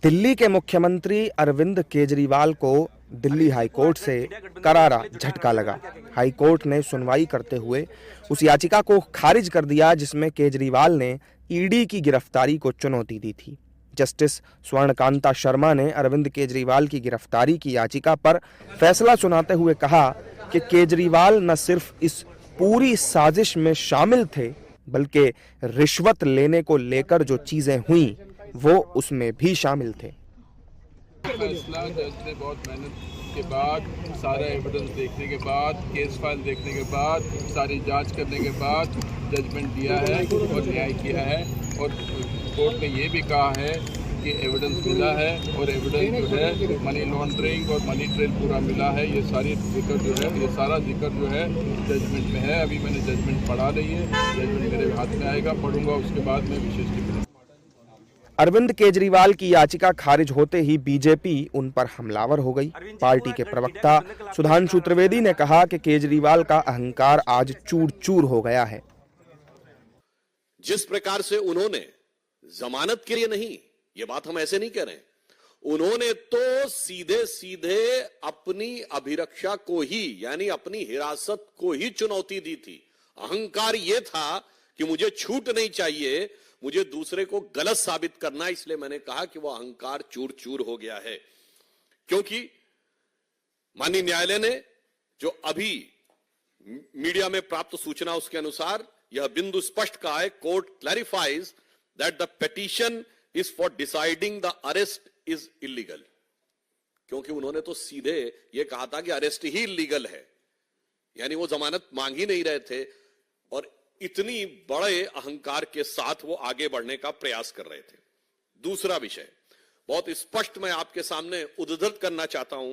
दिल्ली के मुख्यमंत्री अरविंद केजरीवाल को दिल्ली हाईकोर्ट से करारा झटका लगा। हाईकोर्ट ने सुनवाई करते हुए उस याचिका को खारिज कर दिया जिसमें केजरीवाल ने ईडी की गिरफ्तारी को चुनौती दी थी। जस्टिस स्वर्णकांता शर्मा ने अरविंद केजरीवाल की गिरफ्तारी की याचिका पर फैसला सुनाते हुए कहा कि केजरीवाल न सिर्फ इस पूरी साजिश में शामिल थे बल्कि रिश्वत लेने को लेकर जो चीजें हुई वो उसमें भी शामिल थे। फैसला जज ने बहुत मेहनत के बाद, सारा एविडेंस देखने के बाद, केस फाइल देखने के बाद, सारी जांच करने के बाद जजमेंट दिया है और न्याय किया है। और कोर्ट ने ये भी कहा है कि एविडेंस मिला है और एविडेंस जो है मनी लॉन्ड्रिंग और मनी ट्रेल पूरा मिला है। ये सारी जिक्र जो है, ये सारा जिक्र जो है जजमेंट में है। अभी मैंने जजमेंट पढ़ा रही है, जजमेंट मेरे हाथ में आएगा, पढ़ूंगा, उसके बाद मैं विशेष टिप्पणी। अरविंद केजरीवाल की याचिका खारिज होते ही बीजेपी उन पर हमलावर हो गई। पार्टी के प्रवक्ता सुधांशु त्रिवेदी ने कहा कि केजरीवाल का अहंकार आज चूर चूर हो गया है। जिस प्रकार से उन्होंने जमानत के लिए नहीं, ये बात हम ऐसे नहीं कह रहे हैं, उन्होंने तो सीधे सीधे अपनी अभिरक्षा को ही, यानी अपनी हिरासत को ही चुनौती दी थी। अहंकार ये था कि मुझे छूट नहीं चाहिए, मुझे दूसरे को गलत साबित करना, इसलिए मैंने कहा कि वह अहंकार चूर चूर हो गया है। क्योंकि माननीय न्यायालय ने जो अभी मीडिया में प्राप्त सूचना उसके अनुसार यह बिंदु स्पष्ट कहा है, court clarifies that the petition is for deciding the arrest is illegal. क्योंकि उन्होंने तो सीधे यह कहा था कि अरेस्ट ही इलीगल है, यानी वो जमानत मांग ही नहीं रहे थे और इतनी बड़े अहंकार के साथ वो आगे बढ़ने का प्रयास कर रहे थे। दूसरा विषय बहुत स्पष्ट मैं आपके सामने उद्धृत करना चाहता हूं।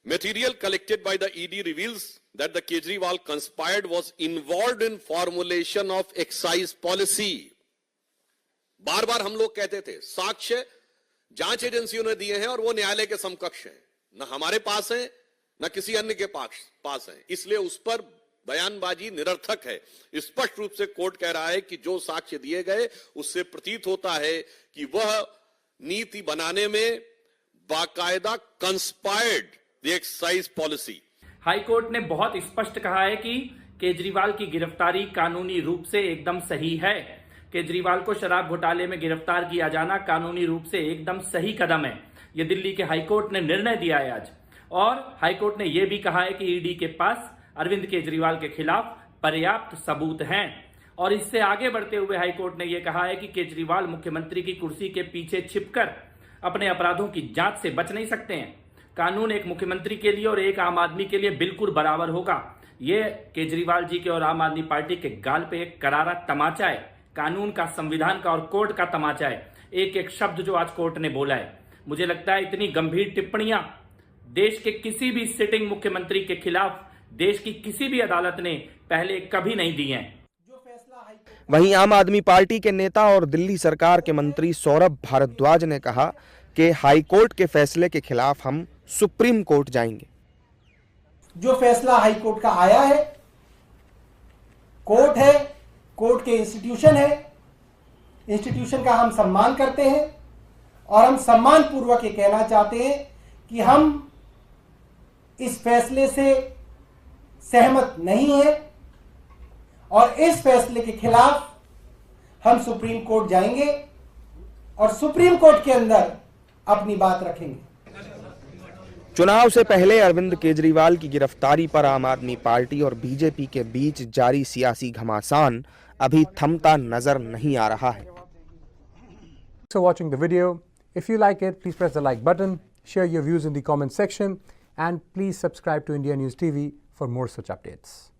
Material collected by the ED reveals that the Kejriwal conspired was involved in formulation of excise policy. बार बार हम लोग कहते थे साक्ष्य जांच एजेंसियों ने दिए हैं और वो न्यायालय के समकक्ष हैं, न हमारे पास है न किसी अन्य के पास है, इसलिए उस पर बयानबाजी निरर्थक है। स्पष्ट रूप से कोर्ट कह रहा है कि जो साक्ष्य दिए गए उससे प्रतीत होता है कि वह नीति बनाने में बाकायदा conspired the excise policy. High court ने बहुत स्पष्ट कहा है कि केजरीवाल की गिरफ्तारी कानूनी रूप से एकदम सही है। केजरीवाल को शराब घोटाले में गिरफ्तार किया जाना कानूनी रूप से एकदम सही कदम है। यह दिल्ली के हाईकोर्ट ने निर्णय दिया है आज। और हाईकोर्ट ने यह भी कहा है कि ईडी के पास अरविंद केजरीवाल के खिलाफ पर्याप्त सबूत हैं। और इससे आगे बढ़ते हुए हाईकोर्ट ने यह कहा है कि केजरीवाल मुख्यमंत्री की कुर्सी के पीछे छिपकर अपने अपराधों की जांच से बच नहीं सकते हैं। कानून एक मुख्यमंत्री के लिए और एक आम आदमी के लिए बिल्कुल बराबर होगा। यह केजरीवाल जी के और आम आदमी पार्टी के गाल पे एक करारा तमाचा है, कानून का, संविधान का और कोर्ट का तमाचा है। एक एक शब्द जो आज कोर्ट ने बोला है, मुझे लगता है इतनी गंभीर टिप्पणियां देश के किसी भी सिटिंग मुख्यमंत्री के खिलाफ देश की किसी भी अदालत ने पहले कभी नहीं दी हैं। वहीं आम आदमी पार्टी के नेता और दिल्ली सरकार के मंत्री सौरभ भारद्वाज ने कहा कि हाईकोर्ट के फैसले के खिलाफ हम सुप्रीम कोर्ट जाएंगे। जो फैसला हाईकोर्ट का आया है, कोर्ट है, कोर्ट के इंस्टीट्यूशन है, इंस्टीट्यूशन का हम सम्मान करते हैं और हम सम्मान पूर्वक ये कहना चाहते हैं कि हम इस फैसले से सहमत नहीं है और इस फैसले के खिलाफ हम सुप्रीम कोर्ट जाएंगे और सुप्रीम कोर्ट के अंदर अपनी बात रखेंगे। चुनाव से पहले अरविंद केजरीवाल की गिरफ्तारी पर आम आदमी पार्टी और बीजेपी के बीच जारी सियासी घमासान अभी थमता नजर नहीं आ रहा है। So watching the video, if you like it, please press the like button, share your views in the comment section, and please subscribe to India News TV for more such updates.